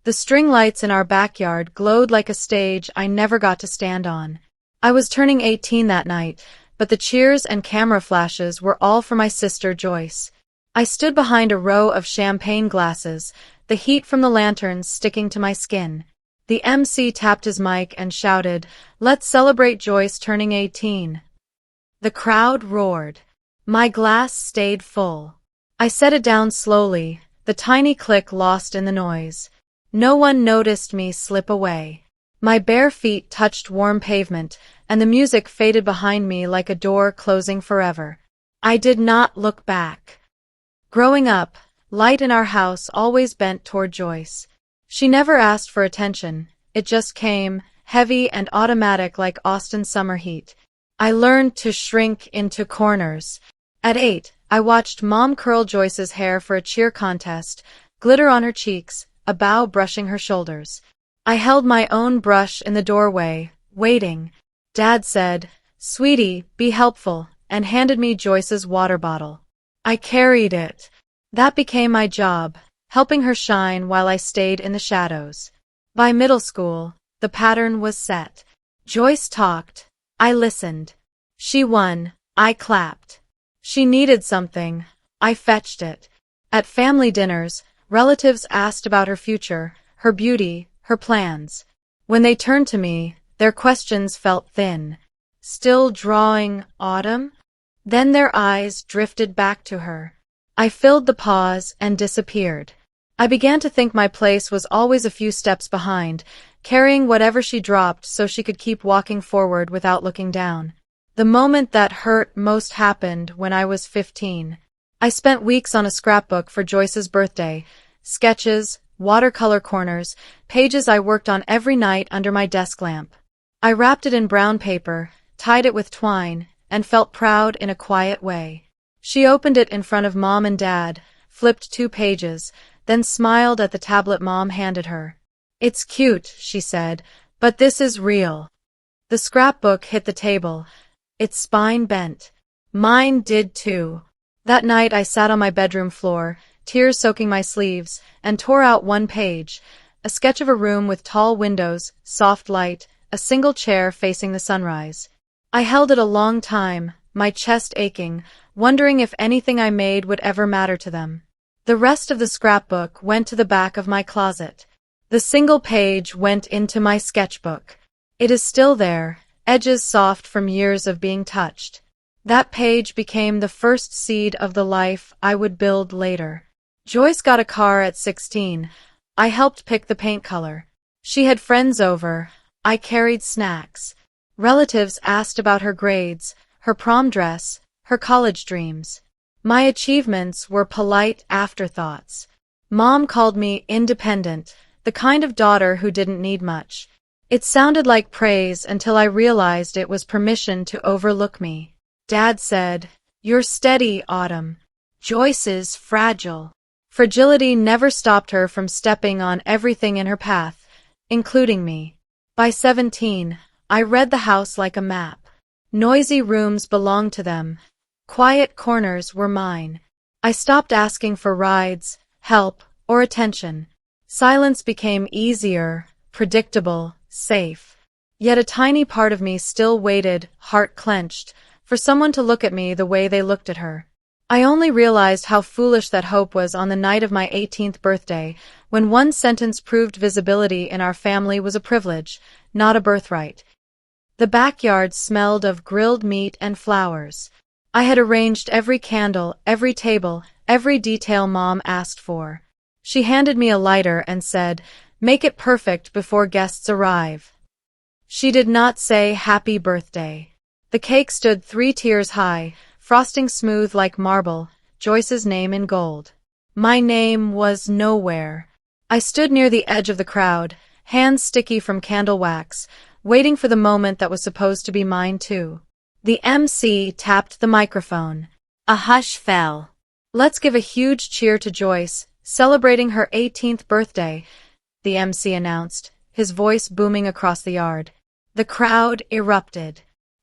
The string lights in our backyard glowed like a stage I never got to stand on. I was turning 18 that night, but the cheers and camera flashes were all for my sister Joyce. I stood behind a row of champagne glasses, the heat from the lanterns sticking to my skin. The MC tapped his mic and shouted, "Let's celebrate Joyce turning 18." The crowd roared. My glass stayed full. I set it down slowly, the tiny click lost in the noise. No one noticed me slip away. My bare feet touched warm pavement, and the music faded behind me like a door closing forever. I did not look back. Growing up, light in our house always bent toward Joyce. She never asked for attention. It just came, heavy and automatic like Austin summer heat. I learned to shrink into corners. At 8, I watched Mom curl Joyce's hair for a cheer contest, glitter on her cheeks, a bow brushing her shoulders. I held my own brush in the doorway, waiting. Dad said, "Sweetie, be helpful," and handed me Joyce's water bottle. I carried it. That became my job, helping her shine while I stayed in the shadows. By middle school, the pattern was set. Joyce talked. I listened. She won. I clapped. She needed something. I fetched it. At family dinners, relatives asked about her future, her beauty, her plans. When they turned to me, their questions felt thin. Still drawing autumn? Then their eyes drifted back to her. I filled the pause and disappeared. I began to think my place was always a few steps behind, carrying whatever she dropped so she could keep walking forward without looking down. The moment that hurt most happened when I was 15. I spent weeks on a scrapbook for Joyce's birthday, sketches, watercolor corners, pages I worked on every night under my desk lamp. I wrapped it in brown paper, tied it with twine, and felt proud in a quiet way. She opened it in front of Mom and Dad, flipped 2 pages, then smiled at the tablet Mom handed her. "It's cute," she said, "but this is real." The scrapbook hit the table. Its spine bent. Mine did too. That night I sat on my bedroom floor, tears soaking my sleeves, and tore out one page, a sketch of a room with tall windows, soft light, a single chair facing the sunrise. I held it a long time, my chest aching, wondering if anything I made would ever matter to them. The rest of the scrapbook went to the back of my closet. The single page went into my sketchbook. It is still there, edges soft from years of being touched. That page became the first seed of the life I would build later. Joyce got a car at 16. I helped pick the paint color. She had friends over. I carried snacks. Relatives asked about her grades, her prom dress, her college dreams. My achievements were polite afterthoughts. Mom called me independent, the kind of daughter who didn't need much. It sounded like praise until I realized it was permission to overlook me. Dad said, "You're steady, Autumn. Joyce is fragile." Fragility never stopped her from stepping on everything in her path, including me. By 17, I read the house like a map. Noisy rooms belonged to them. Quiet corners were mine. I stopped asking for rides, help, or attention. Silence became easier, predictable, safe. Yet a tiny part of me still waited, heart clenched, for someone to look at me the way they looked at her. I only realized how foolish that hope was on the night of my 18th birthday, when one sentence proved visibility in our family was a privilege, not a birthright. The backyard smelled of grilled meat and flowers. I had arranged every candle, every table, every detail Mom asked for. She handed me a lighter and said, "Make it perfect before guests arrive." She did not say happy birthday. The cake stood 3 tiers high, frosting smooth like marble, Joyce's name in gold. My name was nowhere. I stood near the edge of the crowd, hands sticky from candle wax, waiting for the moment that was supposed to be mine too. The MC tapped the microphone. A hush fell. "Let's give a huge cheer to Joyce, celebrating her 18th birthday," the MC announced, his voice booming across the yard. The crowd erupted.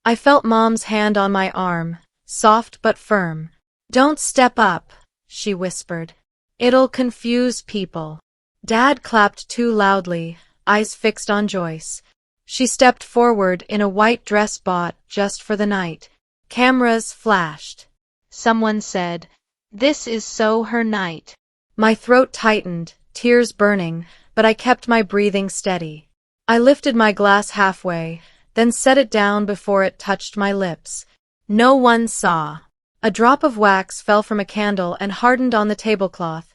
I felt Mom's hand on my arm, soft but firm. "Don't step up," she whispered. "It'll confuse people." Dad clapped too loudly, eyes fixed on Joyce. She stepped forward in a white dress bought just for the night. Cameras flashed. Someone said, "This is so her night." My throat tightened, tears burning, but I kept my breathing steady. I lifted my glass halfway, then set it down before it touched my lips. No one saw. A drop of wax fell from a candle and hardened on the tablecloth.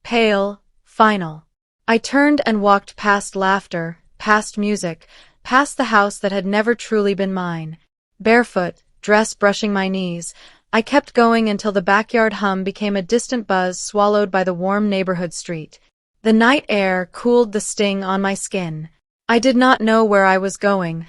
Pale, final. I turned and walked past laughter, past music, past the house that had never truly been mine. Barefoot, dress brushing my knees, I kept going until the backyard hum became a distant buzz swallowed by the warm neighborhood street. The night air cooled the sting on my skin. I did not know where I was going.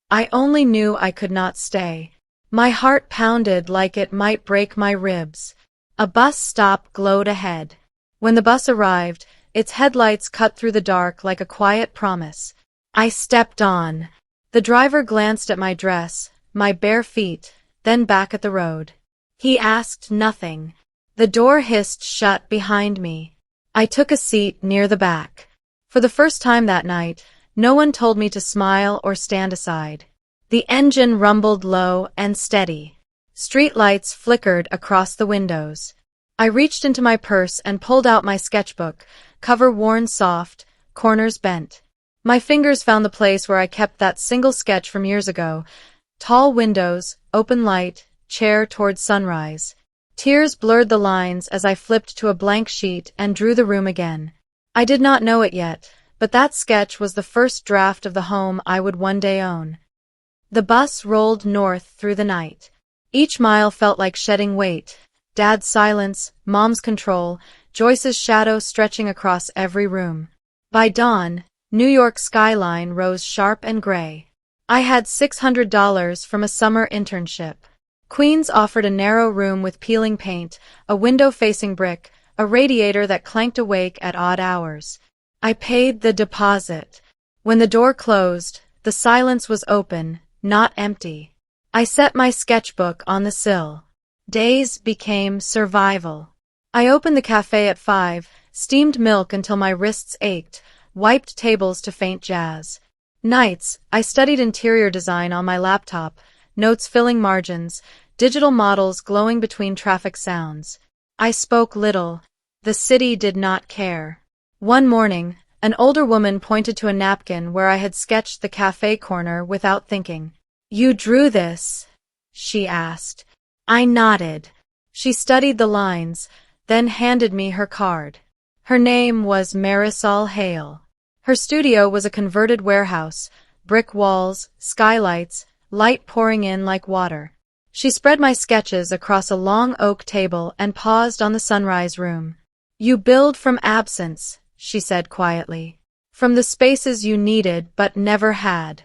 I only knew I could not stay. My heart pounded like it might break my ribs. A bus stop glowed ahead. When the bus arrived, its headlights cut through the dark like a quiet promise. I stepped on. The driver glanced at my dress, my bare feet, then back at the road. He asked nothing. The door hissed shut behind me. I took a seat near the back. For the first time that night, no one told me to smile or stand aside. The engine rumbled low and steady. Street lights flickered across the windows. I reached into my purse and pulled out my sketchbook, cover worn soft, corners bent. My fingers found the place where I kept that single sketch from years ago. Tall windows, open light, chair towards sunrise. Tears blurred the lines as I flipped to a blank sheet and drew the room again. I did not know it yet, but that sketch was the first draft of the home I would one day own. The bus rolled north through the night. Each mile felt like shedding weight. Dad's silence, Mom's control, Joyce's shadow stretching across every room. By dawn, New York's skyline rose sharp and gray. I had $600 from a summer internship. Queens offered a narrow room with peeling paint, a window-facing brick, a radiator that clanked awake at odd hours. I paid the deposit. When the door closed, the silence was open, not empty. I set my sketchbook on the sill. Days became survival. I opened the cafe at 5, steamed milk until my wrists ached, wiped tables to faint jazz. Nights, I studied interior design on my laptop, notes filling margins, digital models glowing between traffic sounds. I spoke little. The city did not care. One morning, an older woman pointed to a napkin where I had sketched the cafe corner without thinking. "You drew this?" she asked. I nodded. She studied the lines, then handed me her card. Her name was Marisol Hale. Her studio was a converted warehouse, brick walls, skylights, light pouring in like water. She spread my sketches across a long oak table and paused on the sunrise room. "You build from absence," she said quietly. "From the spaces you needed but never had."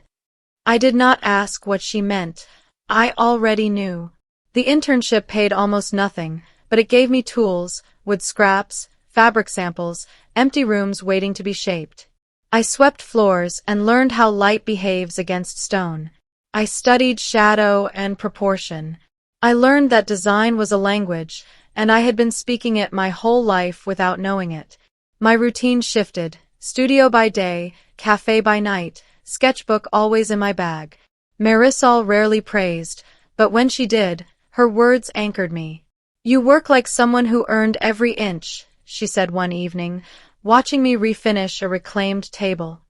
I did not ask what she meant. I already knew. The internship paid almost nothing, but it gave me tools, wood scraps, fabric samples, empty rooms waiting to be shaped. I swept floors and learned how light behaves against stone. I studied shadow and proportion. I learned that design was a language, and I had been speaking it my whole life without knowing it. My routine shifted, studio by day, cafe by night, sketchbook always in my bag. Marisol rarely praised, but when she did, her words anchored me. "You work like someone who earned every inch," she said one evening, watching me refinish a reclaimed table.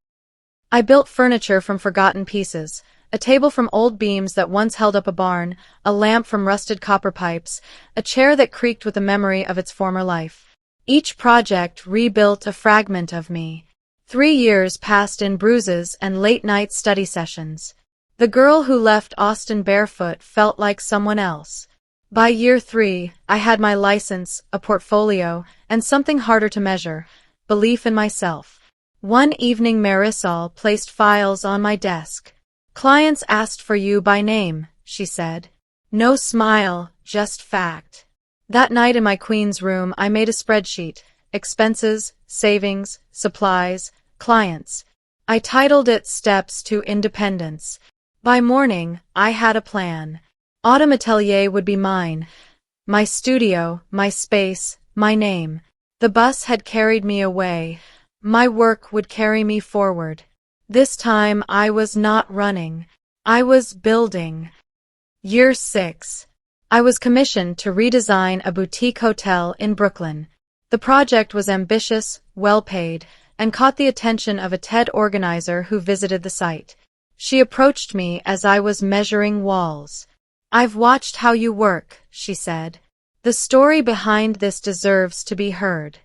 I built furniture from forgotten pieces, a table from old beams that once held up a barn, a lamp from rusted copper pipes, a chair that creaked with the memory of its former life. Each project rebuilt a fragment of me. 3 years passed in bruises and late-night study sessions. The girl who left Austin barefoot felt like someone else. By year 3, I had my license, a portfolio, and something harder to measure, belief in myself. One evening Marisol placed files on my desk. "Clients asked for you by name," she said. No smile, just fact. That night in my queen's room I made a spreadsheet, expenses, savings, supplies, clients. I titled it Steps to Independence. By morning, I had a plan. Autumn Atelier would be mine. My studio, my space, my name. The bus had carried me away. My work would carry me forward. This time I was not running. I was building. Year 6. I was commissioned to redesign a boutique hotel in Brooklyn. The project was ambitious, well-paid, and caught the attention of a TED organizer who visited the site. She approached me as I was measuring walls. "I've watched how you work," she said. "The story behind this deserves to be heard.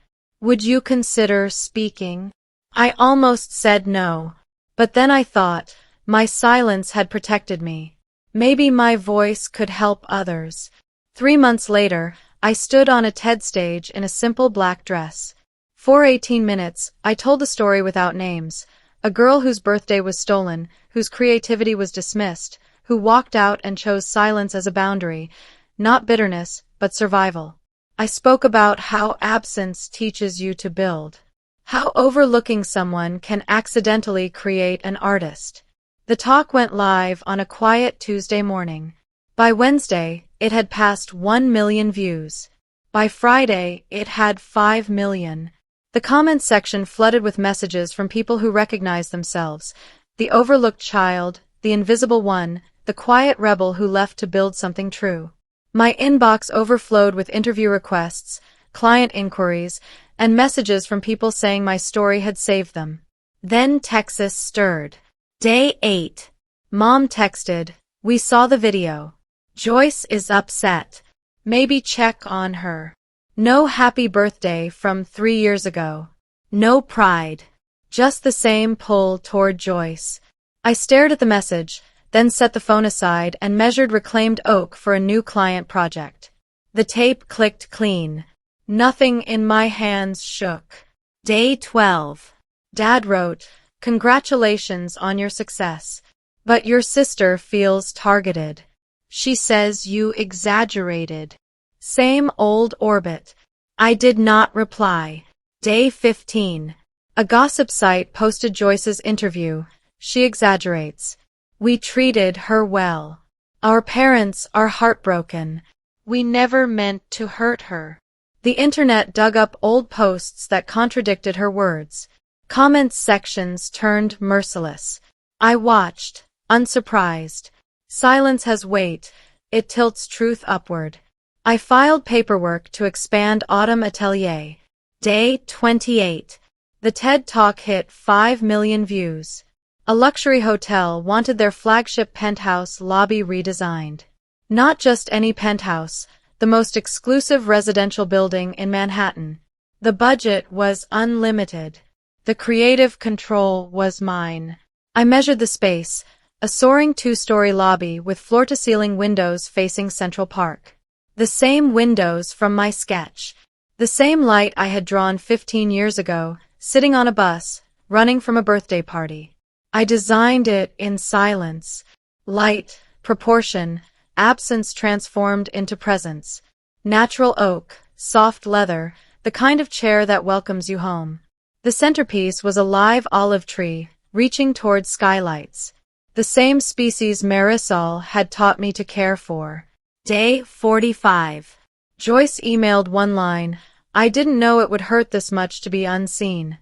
Would you consider speaking?" I almost said no. But then I thought, my silence had protected me. Maybe my voice could help others. 3 months later, I stood on a TED stage in a simple black dress. For 18 minutes, I told the story without names. A girl whose birthday was stolen, whose creativity was dismissed, who walked out and chose silence as a boundary, not bitterness, but survival. I spoke about how absence teaches you to build. How overlooking someone can accidentally create an artist. The talk went live on a quiet Tuesday morning. By Wednesday, it had passed 1 million views. By Friday, it had 5 million. The comments section flooded with messages from people who recognized themselves. The overlooked child, the invisible one, the quiet rebel who left to build something true. My inbox overflowed with interview requests, client inquiries, and messages from people saying my story had saved them. Then Texas stirred. Day 8. Mom texted, "We saw the video. Joyce is upset. Maybe check on her." No happy birthday from 3 years ago. No pride. Just the same pull toward Joyce. I stared at the message, then set the phone aside and measured reclaimed oak for a new client project. The tape clicked clean. Nothing in my hands shook. Day 12. Dad wrote, "Congratulations on your success. But your sister feels targeted. She says you exaggerated." Same old orbit. I did not reply. Day 15. A gossip site posted Joyce's interview. She exaggerates. "We treated her well. Our parents are heartbroken. We never meant to hurt her." The internet dug up old posts that contradicted her words. Comments sections turned merciless. I watched, unsurprised. Silence has weight. It tilts truth upward. I filed paperwork to expand Autumn Atelier. Day 28. The TED Talk hit 5 million views. A luxury hotel wanted their flagship penthouse lobby redesigned. Not just any penthouse, the most exclusive residential building in Manhattan. The budget was unlimited. The creative control was mine. I measured the space, a soaring 2-story lobby with floor-to-ceiling windows facing Central Park. The same windows from my sketch. The same light I had drawn 15 years ago, sitting on a bus, running from a birthday party. I designed it in silence. Light, proportion, absence transformed into presence. Natural oak, soft leather, the kind of chair that welcomes you home. The centerpiece was a live olive tree, reaching towards skylights. The same species Marisol had taught me to care for. Day 45. Joyce emailed one line, "I didn't know it would hurt this much to be unseen."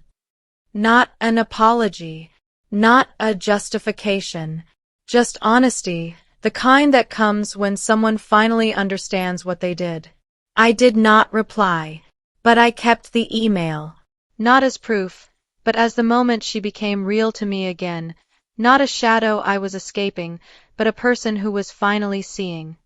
Not an apology. Not a justification. Just honesty, the kind that comes when someone finally understands what they did. I did not reply. But I kept the email. Not as proof, but as the moment she became real to me again. Not a shadow I was escaping, but a person who was finally seeing.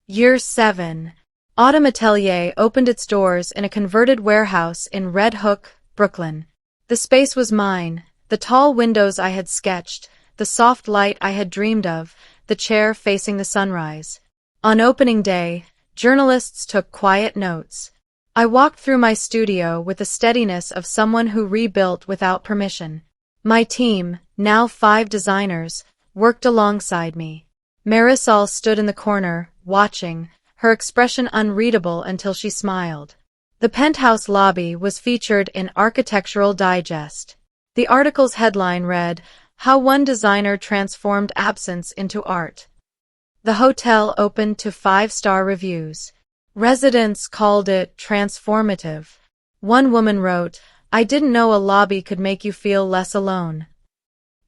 Year 7. Autumn Atelier opened its doors in a converted warehouse in Red Hook, Brooklyn. The space was mine, the tall windows I had sketched, the soft light I had dreamed of, the chair facing the sunrise. On opening day, journalists took quiet notes. I walked through my studio with the steadiness of someone who rebuilt without permission. My team, now 5 designers, worked alongside me. Marisol stood in the corner, watching, her expression unreadable until she smiled. The penthouse lobby was featured in Architectural Digest. The article's headline read, "How One Designer Transformed Absence into Art." The hotel opened to 5-star reviews. Residents called it transformative. One woman wrote, I didn't know a lobby could make you feel less alone.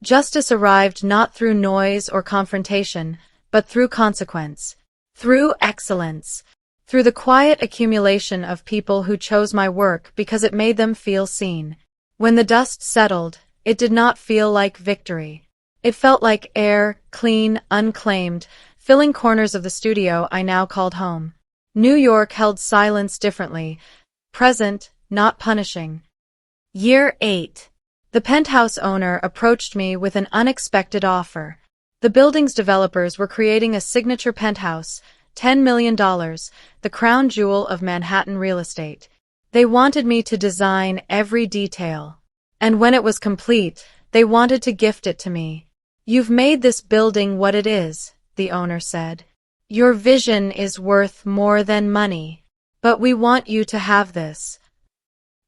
Justice arrived not through noise or confrontation, but through consequence. Through excellence. Through the quiet accumulation of people who chose my work because it made them feel seen. When the dust settled, it did not feel like victory. It felt like air, clean, unclaimed, filling corners of the studio I now called home. New York held silence differently, present, not punishing. Year 8. The Penthouse owner approached me with an unexpected offer. The building's developers were creating a signature penthouse, $10 million, the crown jewel of Manhattan real estate. They wanted me to design every detail. And when it was complete, they wanted to gift it to me. "You've made this building what it is," the owner said. "Your vision is worth more than money. But we want you to have this."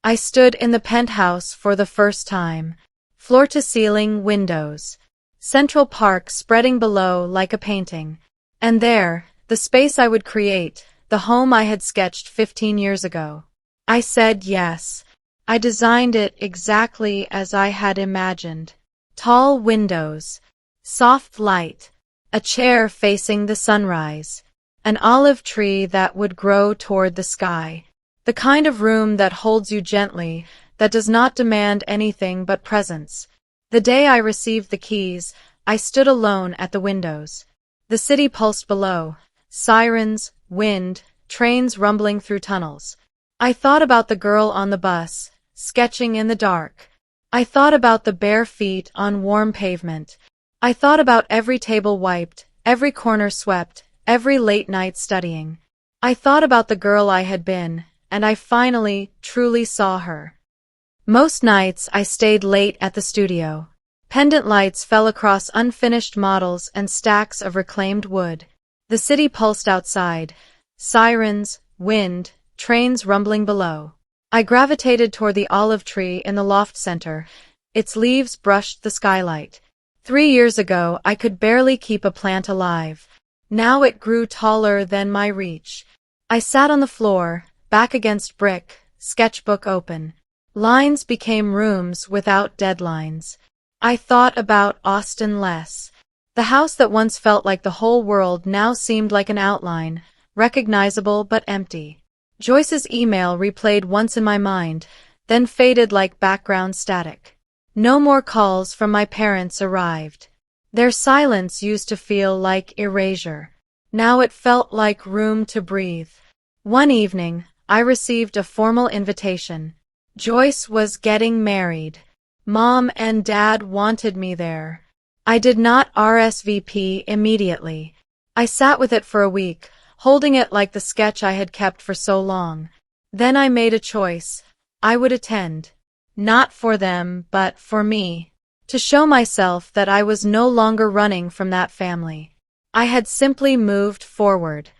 I stood in the penthouse for the first time. Floor-to-ceiling windows. Central Park spreading below like a painting. And there, the space I would create, the home I had sketched 15 years ago. I said yes. I designed it exactly as I had imagined. Tall windows. Soft light. A chair facing the sunrise. An olive tree that would grow toward the sky. The kind of room that holds you gently, that does not demand anything but presence. The day I received the keys, I stood alone at the windows. The city pulsed below. Sirens, wind, trains rumbling through tunnels. I thought about the girl on the bus, sketching in the dark. I thought about the bare feet on warm pavement. I thought about every table wiped, every corner swept, every late night studying. I thought about the girl I had been, and I finally, truly saw her. Most nights I stayed late at the studio. Pendant lights fell across unfinished models and stacks of reclaimed wood. The city pulsed outside. Sirens, wind, trains rumbling below. I gravitated toward the olive tree in the loft center. Its leaves brushed the skylight. 3 years ago, I could barely keep a plant alive. Now it grew taller than my reach. I sat on the floor, back against brick, sketchbook open. Lines became rooms without deadlines. I thought about Austin less. The house that once felt like the whole world now seemed like an outline, recognizable but empty. Joyce's email replayed once in my mind, then faded like background static. No more calls from my parents arrived. Their silence used to feel like erasure. Now it felt like room to breathe. One evening, I received a formal invitation. Joyce was getting married. Mom and Dad wanted me there. I did not RSVP immediately. I sat with it for a week, holding it like the sketch I had kept for so long. Then I made a choice. I would attend. Not for them, but for me. To show myself that I was no longer running from that family. I had simply moved forward.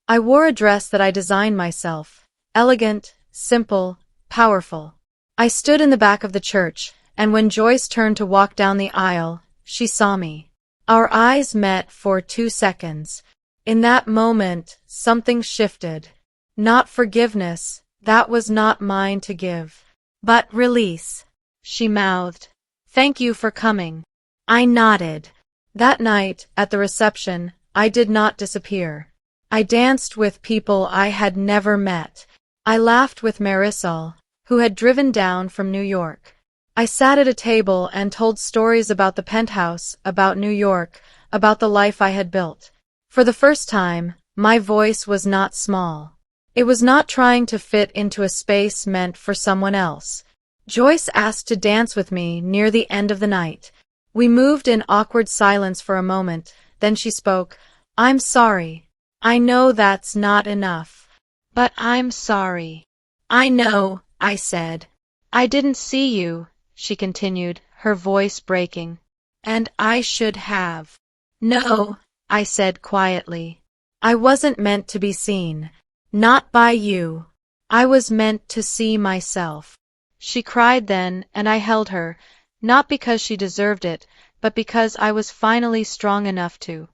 I wore a dress that I designed myself. Elegant, simple, powerful. I stood in the back of the church, and when Joyce turned to walk down the aisle, she saw me. Our eyes met for 2 seconds. In that moment, something shifted. Not forgiveness, that was not mine to give. But release. She mouthed. "Thank you for coming." I nodded. That night, at the reception, I did not disappear. I danced with people I had never met. I laughed with Marisol, who had driven down from New York. I sat at a table and told stories about the penthouse, about New York, about the life I had built. For the first time, my voice was not small. It was not trying to fit into a space meant for someone else. Joyce asked to dance with me near the end of the night. We moved in awkward silence for a moment, then she spoke. "I'm sorry. I know that's not enough. But I'm sorry." "I know," I said. "I didn't see you," she continued, her voice breaking. "And I should have." "No," I said quietly. "I wasn't meant to be seen. Not by you. I was meant to see myself." She cried then, and I held her, not because she deserved it, but because I was finally strong enough to.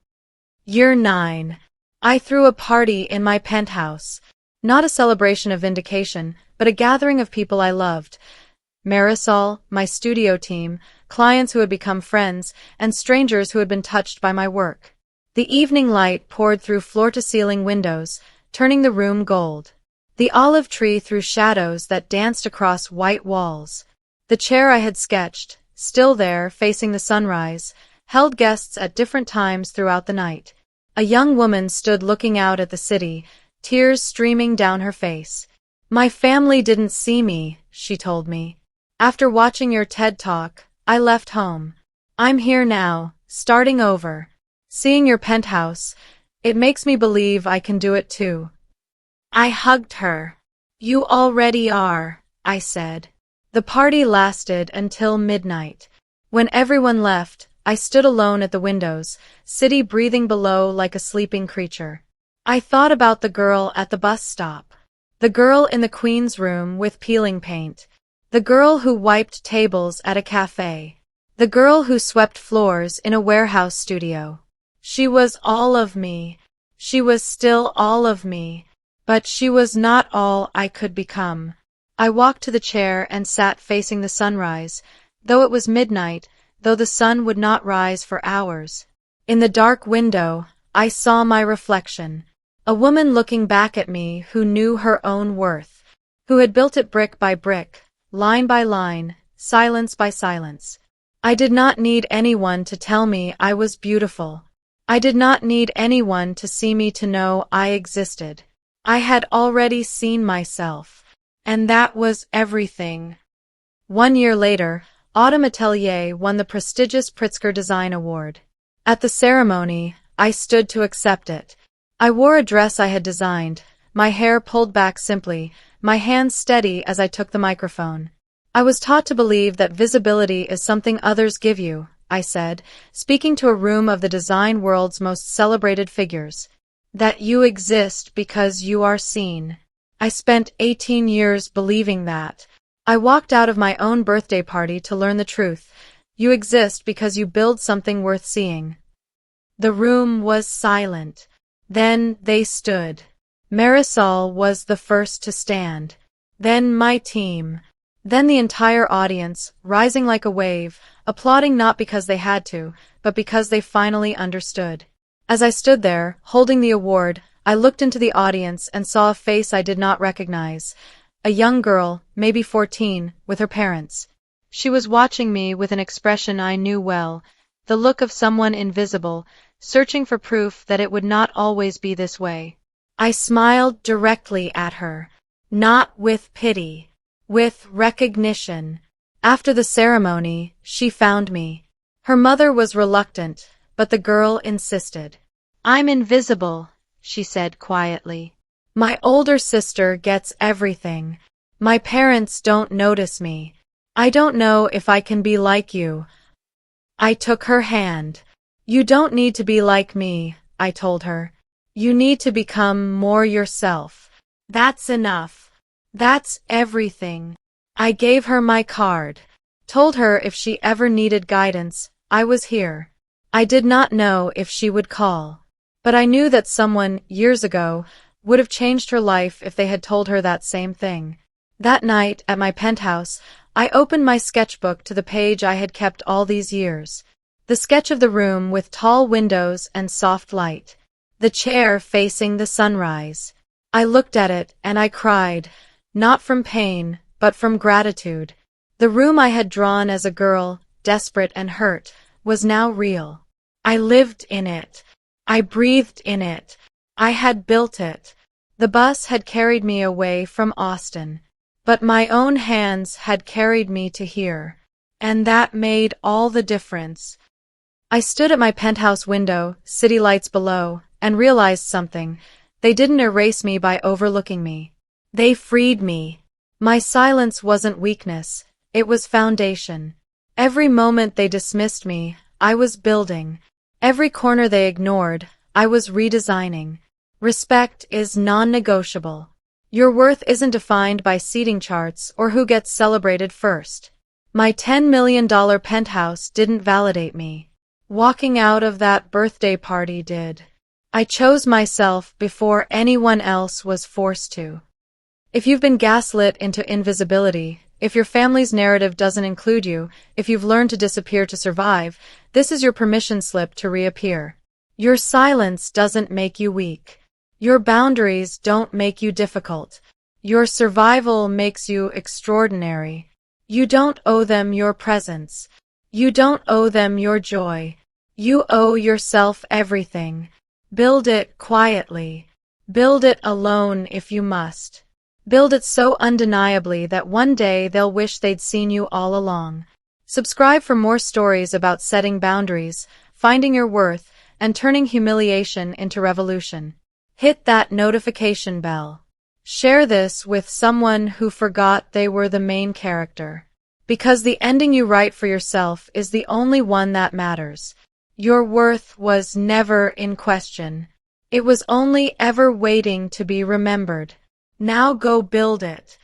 Year 9. I threw a party in my penthouse. Not a celebration of vindication, but a gathering of people I loved. Marisol, my studio team, clients who had become friends, and strangers who had been touched by my work. The evening light poured through floor-to-ceiling windows, turning the room gold. The olive tree threw shadows that danced across white walls. The chair I had sketched, still there, facing the sunrise, held guests at different times throughout the night. A young woman stood looking out at the city, tears streaming down her face. "My family didn't see me," she told me. "After watching your TED Talk, I left home. I'm here now, starting over. Seeing your penthouse, it makes me believe I can do it too." I hugged her. "You already are," I said. The party lasted until midnight. When everyone left, I stood alone at the windows, city breathing below like a sleeping creature. I thought about the girl at the bus stop. The girl in the Queen's room with peeling paint. The girl who wiped tables at a cafe. The girl who swept floors in a warehouse studio. She was all of me. She was still all of me. But she was not all I could become. I walked to the chair and sat facing the sunrise, though it was midnight, though the sun would not rise for hours. In the dark window, I saw my reflection. A woman looking back at me who knew her own worth, who had built it brick by brick, line by line, silence by silence. I did not need anyone to tell me I was beautiful. I did not need anyone to see me to know I existed. I had already seen myself. And that was everything. 1 year later, Autumn Atelier won the prestigious Pritzker Design Award. At the ceremony, I stood to accept it. I wore a dress I had designed, my hair pulled back simply, my hands steady as I took the microphone. "I was taught to believe that visibility is something others give you," I said, speaking to a room of the design world's most celebrated figures. "That you exist because you are seen." I spent 18 years believing that. I walked out of my own birthday party to learn the truth. You exist because you build something worth seeing. The room was silent. Then they stood. Marisol was the first to stand. Then my team. Then the entire audience, rising like a wave, applauding not because they had to, but because they finally understood. As I stood there, holding the award, I looked into the audience and saw a face I did not recognize. A young girl, maybe 14, with her parents. She was watching me with an expression I knew well, the look of someone invisible, searching for proof that it would not always be this way. I smiled directly at her, not with pity, with recognition. After the ceremony, she found me. Her mother was reluctant, but the girl insisted. "I'm invisible," she said quietly. "My older sister gets everything. My parents don't notice me. I don't know if I can be like you." I took her hand. "You don't need to be like me," I told her. "You need to become more yourself. That's enough. That's everything." I gave her my card. Told her if she ever needed guidance, I was here. I did not know if she would call. But I knew that someone, years ago, would have changed her life if they had told her that same thing. That night, at my penthouse, I opened my sketchbook to the page I had kept all these years. The sketch of the room with tall windows and soft light. The chair facing the sunrise. I looked at it and I cried, not from pain, but from gratitude. The room I had drawn as a girl, desperate and hurt, was now real. I lived in it. I breathed in it. I had built it. The bus had carried me away from Austin, but my own hands had carried me to here, and that made all the difference. I stood at my penthouse window, city lights below, and realized something. They didn't erase me by overlooking me. They freed me. My silence wasn't weakness, it was foundation. Every moment they dismissed me, I was building. Every corner they ignored, I was redesigning. Respect is non-negotiable. Your worth isn't defined by seating charts or who gets celebrated first. My $10 million penthouse didn't validate me. Walking out of that birthday party did. I chose myself before anyone else was forced to. If you've been gaslit into invisibility, If your family's narrative doesn't include you, if you've learned to disappear to survive, this is your permission slip to reappear. Your silence doesn't make you weak. Your boundaries don't make you difficult. Your survival makes you extraordinary. You don't owe them your presence. You don't owe them your joy. You owe yourself everything. Build it quietly. Build it alone if you must. Build it so undeniably that one day they'll wish they'd seen you all along. Subscribe for more stories about setting boundaries, finding your worth, and turning humiliation into revolution. Hit that notification bell. Share this with someone who forgot they were the main character. Because the ending you write for yourself is the only one that matters. Your worth was never in question. It was only ever waiting to be remembered. Now go build it.